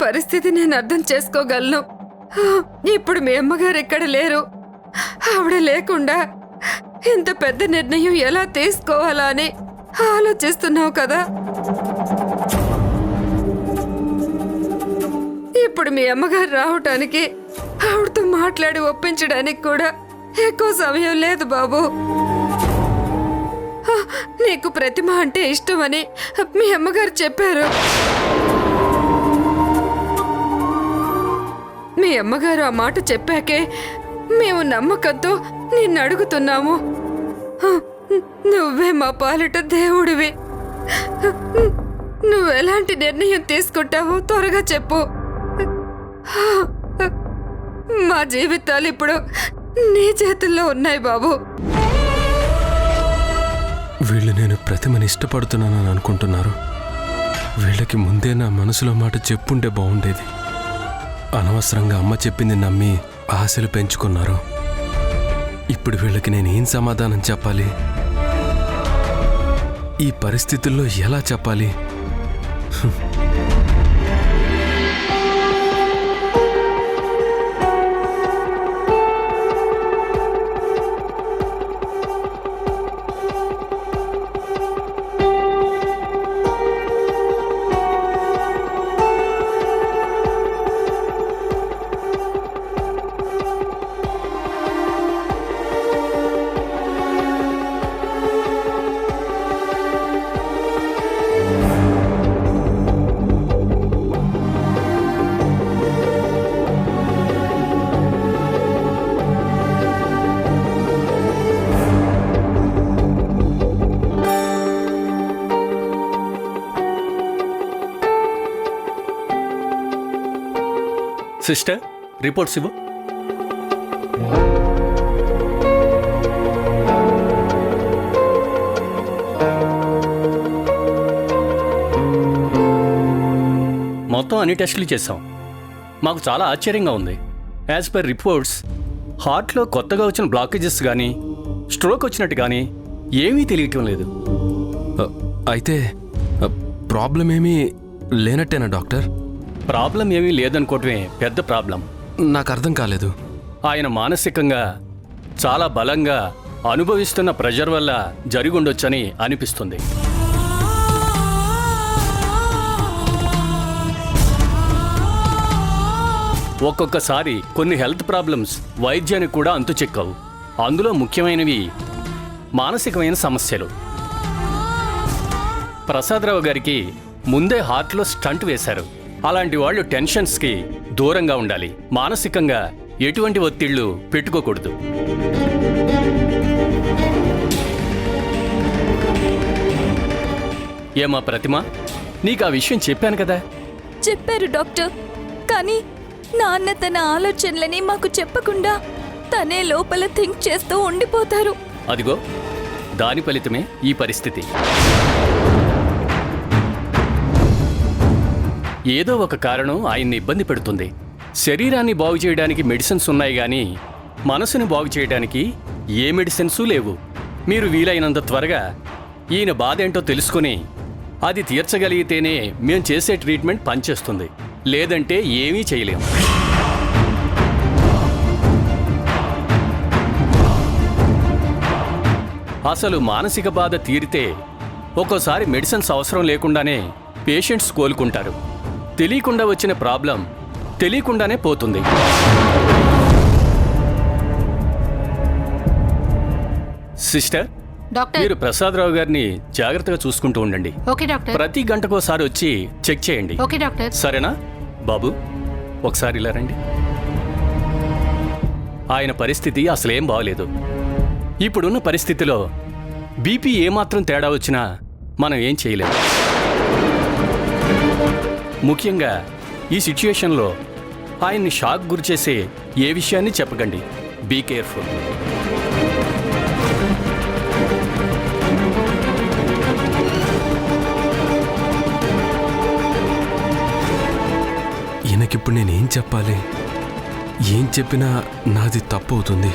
పరిస్థితి నేను అర్థం చేసుకోగలను. ఇప్పుడు మీ అమ్మగారు ఇక్కడ లేరు. ఆవిడ లేకుండా ఇంత పెద్ద నిర్ణయం ఎలా తీసుకోవాలా అని ఆలోచిస్తున్నావు కదా. ఇప్పుడు మీ అమ్మగారు రావటానికి, ఆవిడతో మాట్లాడి ఒప్పించడానికి కూడా ఎక్కువ సమయం లేదు బాబు. నీకు ప్రతిమ అంటే ఇష్టమని మీ అమ్మగారు చెప్పారు. మీ అమ్మగారు ఆ మాట చెప్పాకే మేము నమ్మకంతో నిన్ను అడుగుతున్నాము. నువ్వే మా పాలిట దేవుడివి. నువ్వెలాంటి నిర్ణయం తీసుకుంటావో త్వరగా చెప్పు. మా జీవితాలు ఇప్పుడు నీ చేతుల్లో ఉన్నాయి బాబు. వీళ్ళు నేను ప్రతిమని ఇష్టపడుతున్నానని అనుకుంటున్నారు. వీళ్ళకి ముందే నా మనసులో మాట చెప్పుంటే బాగుండేది. అనవసరంగా అమ్మ చెప్పింది నమ్మి ఆశలు పెంచుకున్నారు. ఇప్పుడు వీళ్ళకి నేను ఏం సమాధానం చెప్పాలి? ఈ పరిస్థితుల్లో ఎలా చెప్పాలి? సిస్టర్, రిపోర్ట్స్ ఇవ్వు. మొత్తం అన్ని టెస్టులు చేశాం. మాకు చాలా ఆశ్చర్యంగా ఉంది. యాజ్ పర్ రిపోర్ట్స్, హార్ట్లో కొత్తగా వచ్చిన బ్లాకేజెస్ కానీ స్ట్రోక్ వచ్చినట్టు కానీ ఏమీ తెలియటం లేదు. అయితే ప్రాబ్లం ఏమీ లేనట్టేనా డాక్టర్? ప్రాబ్లం ఏమీ లేదనుకోవటమే పెద్ద ప్రాబ్లం. నాకు అర్థం కాలేదు. ఆయన మానసికంగా చాలా బలంగా అనుభవిస్తున్న ప్రెషర్ వల్ల జరిగుండొచ్చని అనిపిస్తుంది. ఒక్కొక్కసారి కొన్ని హెల్త్ ప్రాబ్లమ్స్ వైద్యానికి కూడా అంతు చిక్కవు. అందులో ముఖ్యమైనవి మానసికమైన సమస్యలు. ప్రసాదరావు గారికి ముందే హార్ట్లో స్టంట్ వేశారు. అలాంటి వాళ్ళు టెన్షన్స్కి దూరంగా ఉండాలి. మానసికంగా ఎటువంటి ఒత్తిళ్లు పెట్టుకోకూడదు. ఏమా ప్రతిమ, నీకు ఆ విషయం చెప్పాను కదా? చెప్పారు డాక్టర్. కానీ నాన్న తన ఆలోచనలని మాకు చెప్పకుండా తనే లోపల థింక్ చేస్తూ ఉండిపోతారు. అదిగో దాని ఫలితమే ఈ పరిస్థితి. ఏదో ఒక కారణం ఆయన్ని ఇబ్బంది పెడుతుంది. శరీరాన్ని బాగు చేయడానికి మెడిసిన్స్ ఉన్నాయి కానీ మనసుని బాగు చేయడానికి ఏ మెడిసిన్సు లేవు. మీరు వీలైనంత త్వరగా ఈయన బాధ ఏంటో తెలుసుకుని అది తీర్చగలిగితేనే మేం చేసే ట్రీట్మెంట్ పనిచేస్తుంది. లేదంటే ఏమీ చేయలేం. అసలు మానసిక బాధ తీరితే ఒక్కోసారి మెడిసిన్స్ అవసరం లేకుండానే పేషెంట్స్ కోలుకుంటారు. తెలియకుండా వచ్చిన ప్రాబ్లం తెలియకుండానే పోతుంది. సిస్టర్, మీరు ప్రసాదరావు గారిని జాగ్రత్తగా చూసుకుంటూ ఉండండి. ప్రతి గంటకోసారి వచ్చి చెక్ చేయండి. సరేనా బాబు? ఒకసారి ఇలా రండి. ఆయన పరిస్థితి అసలేం బాగలేదు. ఇప్పుడున్న పరిస్థితిలో బీపీ ఏమాత్రం తేడా వచ్చినా మనం ఏం చేయలేము. ముఖ్యంగా ఈ సిచ్యుయేషన్లో ఆయన్ని షాక్ గురిచేసే ఏ విషయాన్ని చెప్పకండి. Be careful. ఈయనకిప్పుడు నేనేం చెప్పాలి? ఏం చెప్పినా నాది తప్పు అవుతుంది.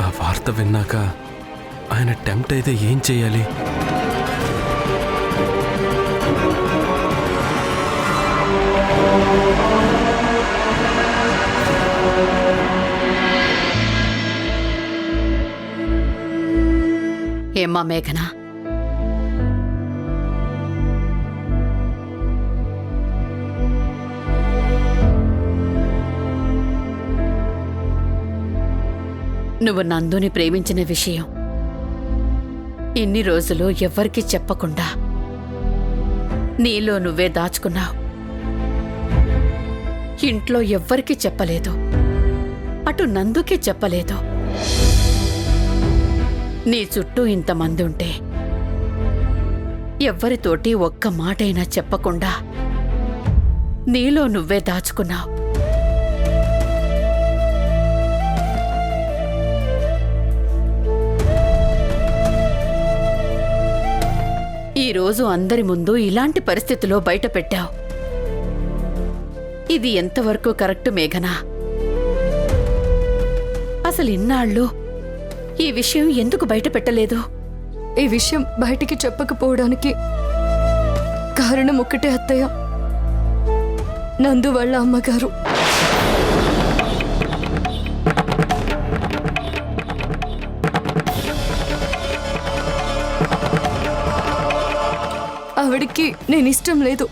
ఆ వార్త విన్నాక ఆయన టెంప్ట్ అయితే ఏం చేయాలి? ఏమ్మా మేఘన, నువ్వు నందుని ప్రేమించిన విషయం ఇన్ని రోజులు ఎవ్వరికీ చెప్పకుండా నీలో నువ్వే దాచుకున్నావు. ఇంట్లో ఎవ్వరికీ చెప్పలేదు, అటు నందుకి చెప్పలేదు. నీ చుట్టూ ఇంతమంది ఉంటే ఎవ్వరితోటి ఒక్క మాటైనా చెప్పకుండా నీలో నువ్వే దాచుకున్నావు. ఈరోజు అందరి ముందు ఇలాంటి పరిస్థితిలో బయటపెట్టావు. ఇది ఎంతవరకు కరెక్టు మేఘనా? అసలు ఇన్నాళ్ళు ఈ విషయం ఎందుకు బయట పెట్టలేదు? ఈ విషయం బయటికి చెప్పకపోవడానికి కారణం ఒకటే అత్తయ్య, నందు వాళ్ళ అమ్మగారు. ఆవిడికి నేను ఇష్టం లేదు.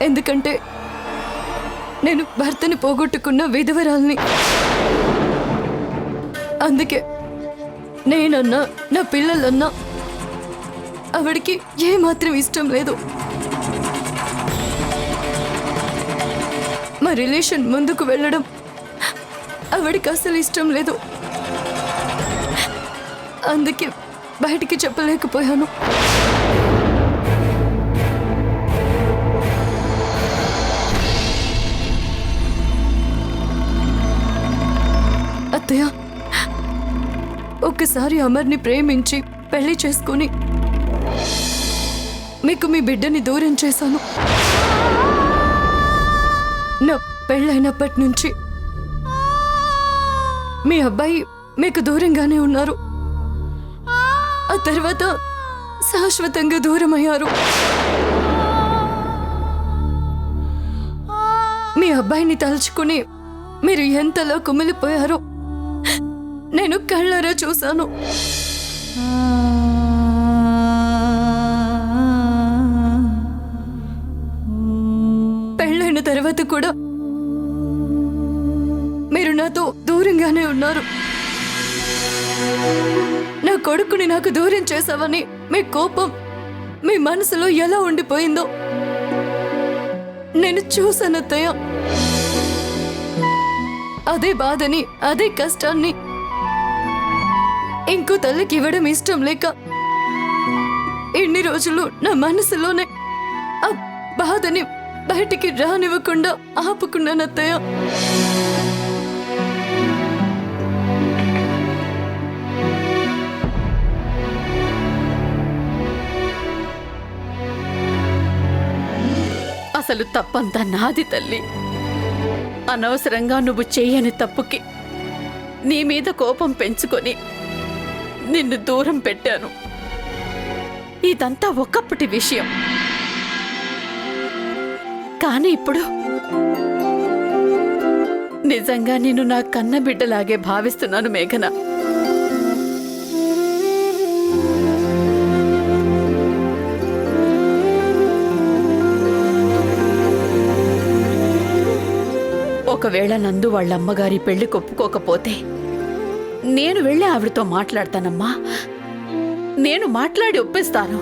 ఎందుకంటే నేను భర్తని పోగొట్టుకున్న విధవరాల్ని. అందుకే నేనన్నా నా పిల్లలన్నా ఆవిడికి ఏమాత్రం ఇష్టం లేదు. మా రిలేషన్ ముందుకు వెళ్ళడం ఆవిడికి అసలు ఇష్టం లేదు. అందుకే బయటికి చెప్పలేకపోయాను. అత్తయ్య, ఒక్కసారి అమర్ని ప్రేమించి పెళ్లి చేసుకుని మీకు మీ బిడ్డని దూరం చేశాను. నా పెళ్ళైనప్పటి నుంచి మీ అబ్బాయి మీకు దూరంగానే ఉన్నారు. ఆ తర్వాత శాశ్వతంగా దూరమయ్యారు. మీ అబ్బాయిని తలుచుకుని మీరు ఎంతలా కుమిలిపోయారో నేను కళ్ళారా చూశాను. పెళ్ళైన తర్వాత కూడా మీరు నాతో దూరంగానే ఉన్నారు. నా కొడుకుని నాకు దూరం చేశావని మీ కోపం మీ మనసులో ఎలా ఉండిపోయిందో నేను చూశాను అత్తయ్య. అదే బాధని, అదే కష్టాన్ని ఇంకో తల్లికి ఇవ్వడం ఇష్టం లేక ఇన్ని రోజులు నా మనసులోనే ఆ బాధని బయటికి రానివ్వకుండా ఆపుకున్నాను అత్తయ్య. అసలు తప్పంతా నాది తల్లి. అనవసరంగా నువ్వు చెయ్యని తప్పుకి నీ మీద కోపం పెంచుకొని నిన్ను దూరం పెట్టాను. ఇదంతా ఒకప్పటి విషయం. కానీ ఇప్పుడు నిజంగా నిన్ను నా కన్న బిడ్డలాగే భావిస్తున్నాను మేఘన. ఒకవేళ నందు వాళ్ళ అమ్మగారి పెళ్లి కొప్పుకోకపోతే నేను వెళ్ళి ఆవిడతో మాట్లాడతానమ్మా. నేను మాట్లాడి ఒప్పిస్తాను.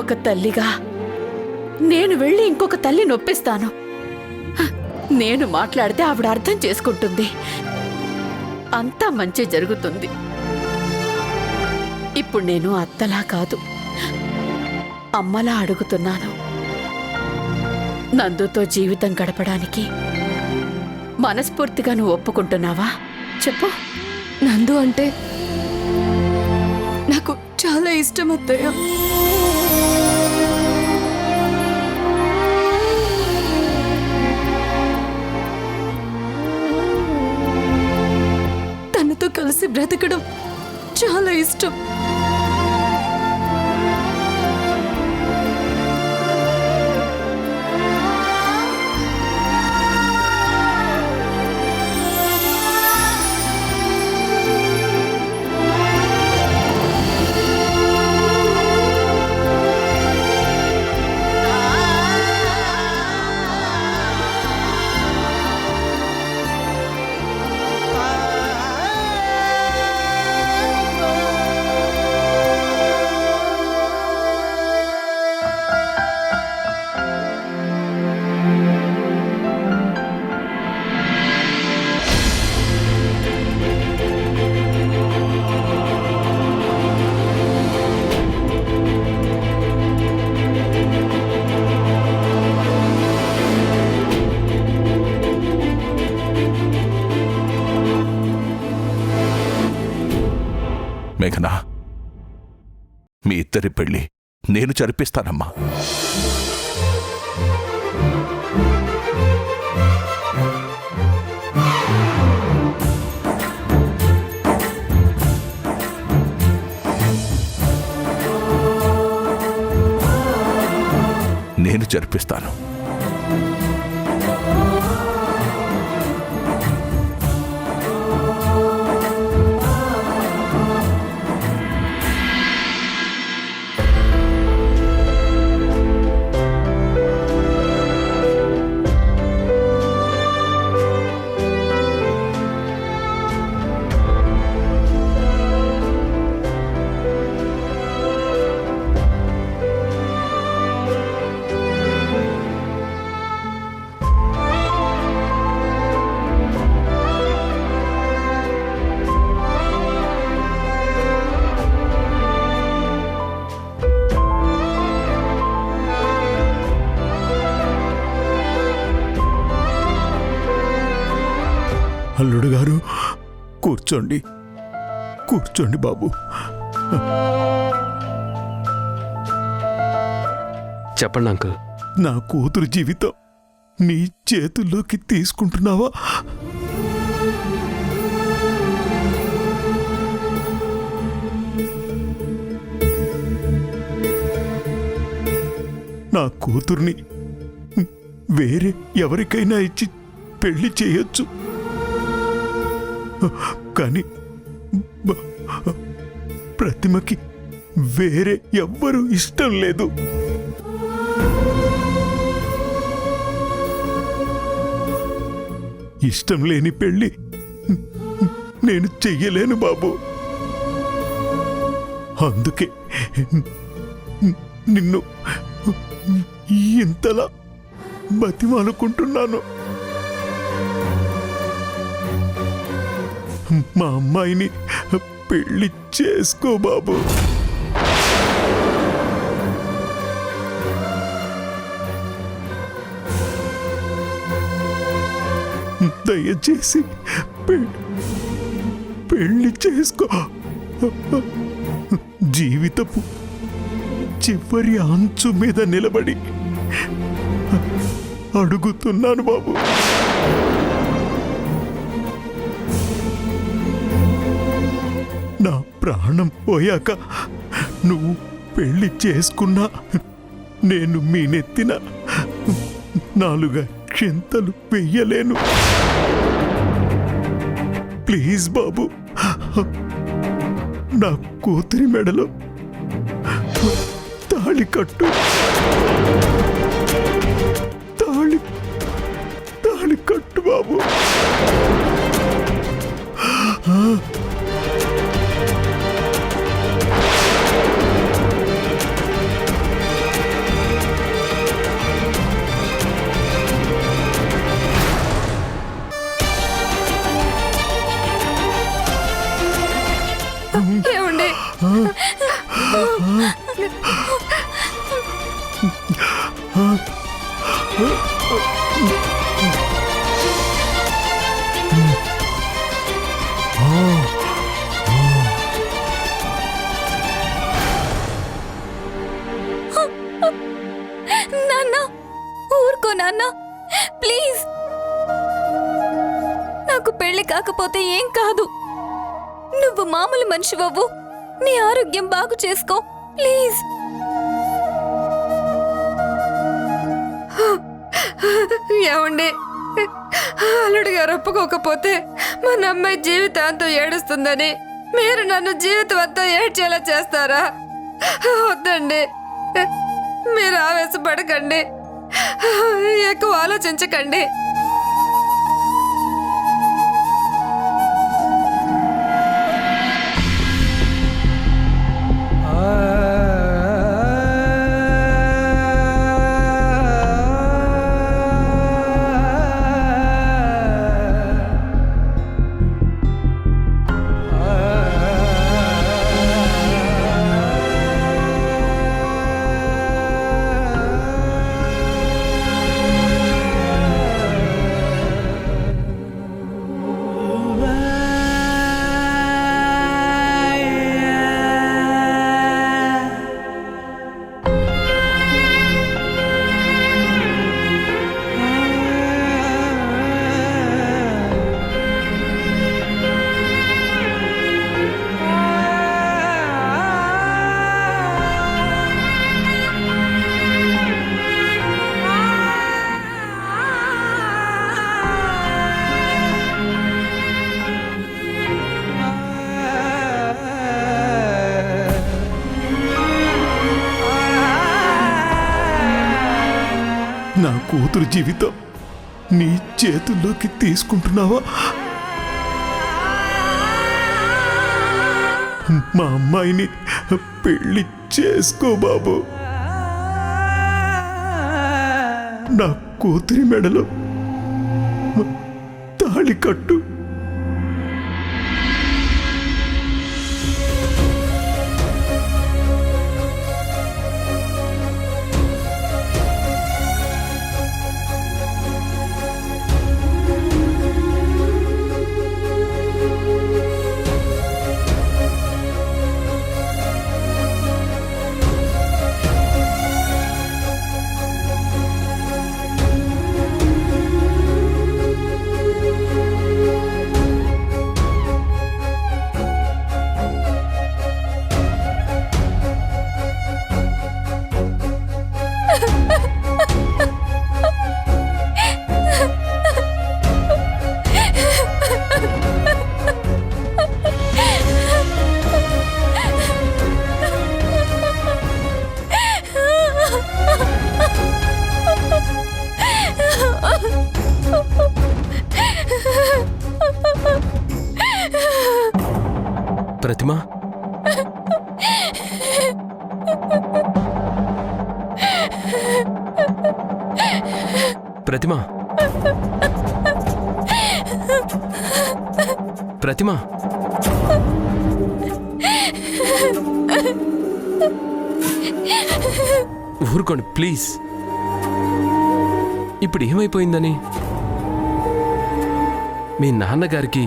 ఒక తల్లిగా నేను వెళ్ళి ఇంకొక తల్లిని ఒప్పిస్తాను. నేను మాట్లాడితే ఆవిడ అర్థం చేసుకుంటుంది. అంతా మంచి జరుగుతుంది. ఇప్పుడు నేను అత్తలా కాదు, అమ్మలా అడుగుతున్నాను. నందుతో జీవితం గడపడానికి మనస్ఫూర్తిగా నువ్వు ఒప్పుకుంటున్నావా? చెప్పు. నందు అంటే నాకు చాలా ఇష్టం అత్తయ్య. తనతో కలిసి బ్రతకడం చాలా ఇష్టం. మేఘనా, మీ ఇద్దరి పెళ్ళి నేను జరిపిస్తానమ్మా. నేను జరిపిస్తాను. అల్లుడు గారు, కూర్చోండి, కూర్చోండి బాబు. చెప్పండి అంకుల్. నా కూతురు జీవితం నీ చేతుల్లోకి తీసుకుంటున్నావా? నా కూతుర్ని వేరే ఎవరికైనా ఇచ్చి పెళ్లి చేయొచ్చు, కానీ ప్రతిమకి వేరే ఎవ్వరూ ఇష్టం లేదు. ఇష్టం లేని పెళ్లి నేను చెయ్యలేను బాబు. అందుకే నిన్ను ఇంతలా బతిమాలుకుంటున్నాను. మా అమ్మాయిని పెళ్లి చేసుకో బాబు. దయచేసి పెళ్లి చేసుకో. జీవితపు చివరి అంచు మీద నిలబడి అడుగుతున్నాను బాబు. నా ప్రాణం పోయాక నువ్వు పెళ్లి చేసుకున్నా నేను మీ నెత్తిన 4 అక్షింతలు వెయ్యలేను. ప్లీజ్ బాబు, నా కూతురి మెడలో తాళి కట్టు. తాళి కట్టు బాబు. ఏమండి? నాన్న, ఊరుకో నాన్న, ప్లీజ్. నాకు పెళ్లి కాకపోతే ఏం కాదు. నువ్వు మామూలు మనిషివవ్వు. నీ ఆరోగ్యం బాగు చేసుకో ప్లీజ్. ఏమండి, అల్లుడు గారు ఒప్పుకోకపోతే మన అమ్మాయి జీవితాంతం ఏడుస్తుందని మీరు నన్ను జీవితం అంతా ఏడ్చేలా చేస్తారా? వద్దండి, మీరు ఆవేశపడకండి, ఎక్కువ ఆలోచించకండి. నా కూతురు జీవితం నీ చేతుల్లోకి తీసుకుంటున్నావా? మా అమ్మాయిని పెళ్లి చేసుకో బాబు. నా కూతురి మెడలో తాళి కట్టు. ప్రతిమ, ప్రతిమ, ప్రతిమ, ఊరుకోండి ప్లీజ్. ఇప్పుడు ఏమైపోయిందని? మీ నాన్నగారికి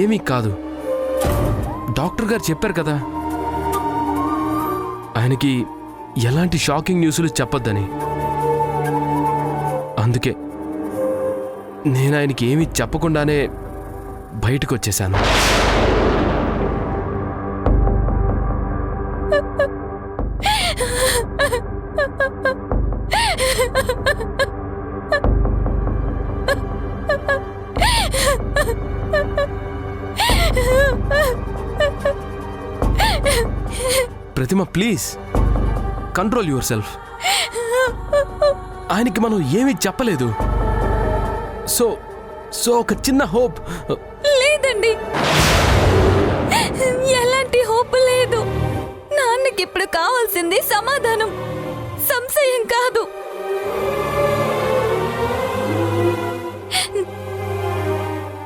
ఏమీ కాదు, డాక్టర్ గారు చెప్పారు కదా, ఆయనకి ఎలాంటి షాకింగ్ న్యూస్లు చెప్పొద్దని. అందుకే నేను ఆయనకి ఏమీ చెప్పకుండానే బయటకు వచ్చేశాను. ప్రతిమ ప్లీజ్ కంట్రోల్ యువర్ సెల్ఫ్. ఆయనకి మనం ఏమీ చెప్పలేదు. సో సో ఒక చిన్న హోప్. లేదండి, ఎలాంటి హోప్ లేదు. నాన్నకి ఇప్పుడు కావాల్సింది సమాధానం, సంశయం కాదు.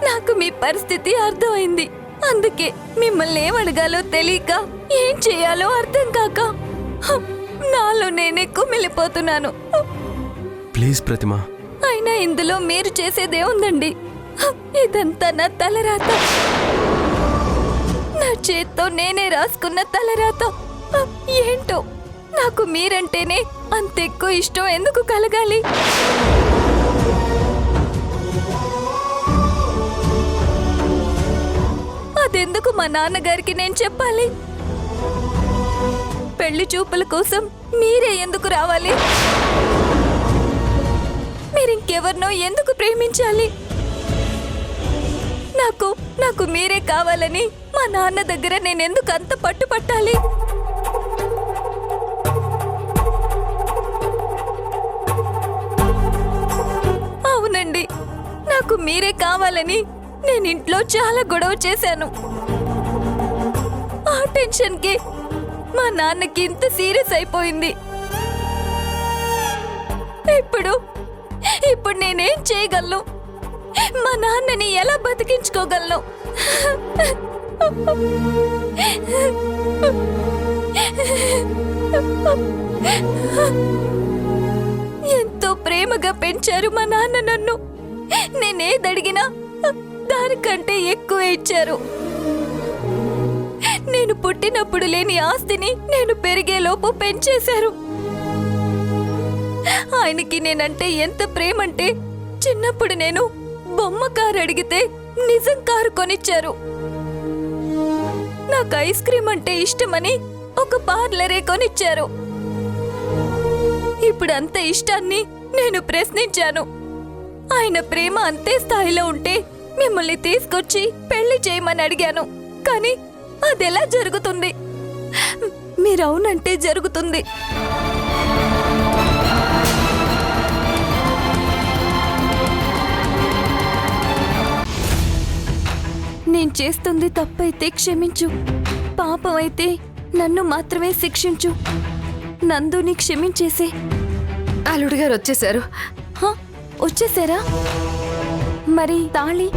నాకు మీ పరిస్థితి అర్థమైంది. అందుకే మిమ్మల్ని ఏమడగాలో తెలియక, ఏం చేయాలో అర్థం కాక నాలో నేనే కుమిలిపోతున్నాను. ప్లీజ్ ప్రతిమ. అయినా ఇందులో మీరు చేసేదే ఉందండి. ఇదంతా నా తలరాత, నా చేత్తో నేనే రాసుకున్న తలరాత. ఏంటో నాకు మీరంటేనే అంత ఎక్కువ ఇష్టం ఎందుకు కలగాలి? అదెందుకు మా నాన్నగారికి నేను చెప్పాలి? పెళ్లి చూపుల కోసం మీరే ఎందుకు రావాలి? మీరింకెవరినో ఎందుకు ప్రేమించాలి? నాకు మీరే కావాలని మా నాన్న దగ్గర నేనెందుకు అంత పట్టుపట్టాలి? అవునండి, నాకు మీరే కావాలని నేను ఇంట్లో చాలా గొడవ చేశాను. ఆ టెన్షన్కి మా నాన్నకి ఇంత సీరియస్ అయిపోయింది. ఇప్పుడు నేనేం చేయగలను? మా నాన్నని ఎలా బతికించుకోగలను? ఎంతో ప్రేమగా పెంచారు మా నాన్న నన్ను. నేనేదడిగినా దానికంటే ఎక్కువ ఇచ్చారు. నేను పుట్టినప్పుడు లేని ఆస్తిని నేను పెరిగేలోపు పెంచేశారు. ఆయనకి నేనంటే ఎంత ప్రేమంటే, చిన్నప్పుడు నేను బొమ్మ కారు అడిగితే నిజం కారు కొనిచ్చారు. నాకు ఐస్ క్రీమ్ అంటే ఇష్టమని ఒక పార్లరే కొనిచ్చారు. ఇప్పుడు అంత ఇష్టాన్ని నేను ప్రశ్నించాను. ఆయన ప్రేమ అంతే స్థాయిలో ఉంటే మిమ్మల్ని తీసుకొచ్చి పెళ్లి చేయమని అడిగాను. కానీ అదెలా జరుగుతుంది? మీరవునంటే జరుగుతుంది. నేను చేస్తుంది తప్పైతే క్షమించు, పాపమైతే నన్ను మాత్రమే శిక్షించు. నందుని క్షమించేసే. అల్లుడు గారు వచ్చేశారు. హ, వచ్చేసారా? మరి తాళి?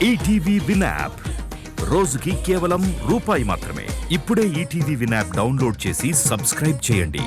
ఈటీవీ విన్ యాప్ రోజుకి కేవలం రూపాయి మాత్రమే. ఇప్పుడే ఈటీవీ విన్ యాప్ డౌన్లోడ్ చేసి సబ్స్క్రైబ్ చేయండి.